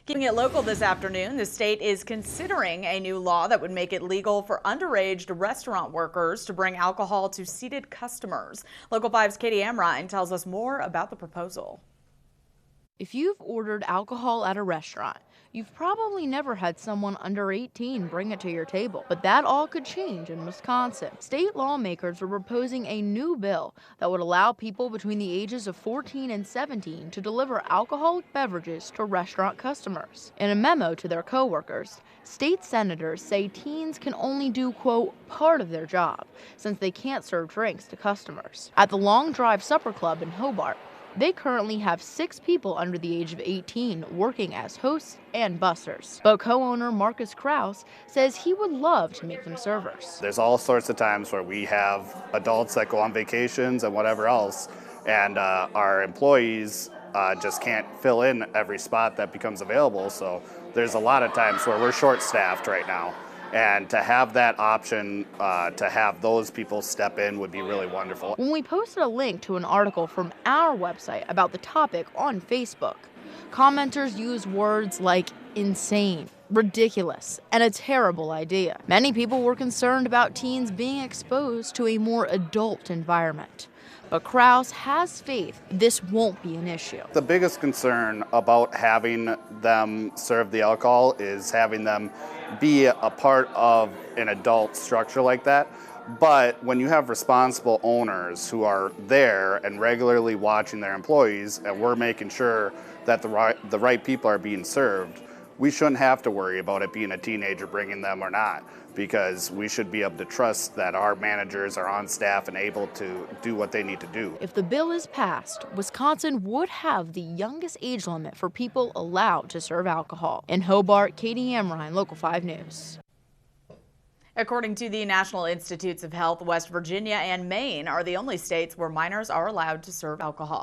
Keeping it local this afternoon, the state is considering a new law that would make it legal for underage restaurant workers to bring alcohol to seated customers. Local 5's Katie Amrine tells us more about the proposal. If you've ordered alcohol at a restaurant, you've probably never had someone under 18 bring it to your table. But that all could change in Wisconsin. State lawmakers are proposing a new bill that would allow people between the ages of 14 and 17 to deliver alcoholic beverages to restaurant customers. In a memo to their coworkers, state senators say teens can only do, quote, part of their job, since they can't serve drinks to customers. At the Long Drive Supper Club in Hobart, they currently have 6 people under the age of 18 working as hosts and bussers. But co-owner Marcus Krause says he would love to make them servers. There's all sorts of times where we have adults that go on vacations and whatever else, and our employees just can't fill in every spot that becomes available. So there's a lot of times where we're short-staffed right now. And to have that option, to have those people step in would be really wonderful. When we posted a link to an article from our website about the topic on Facebook, commenters used words like insane, ridiculous, and a terrible idea. Many people were concerned about teens being exposed to a more adult environment. But Krause has faith this won't be an issue. The biggest concern about having them serve the alcohol is having them be a part of an adult structure like that. But when you have responsible owners who are there and regularly watching their employees, and we're making sure that the right people are being served, we shouldn't have to worry about it being a teenager bringing them or not, because we should be able to trust that our managers are on staff and able to do what they need to do. If the bill is passed, Wisconsin would have the youngest age limit for people allowed to serve alcohol. In Hobart, Katie Amrine, Local 5 News. According to the National Institutes of Health, West Virginia and Maine are the only states where minors are allowed to serve alcohol.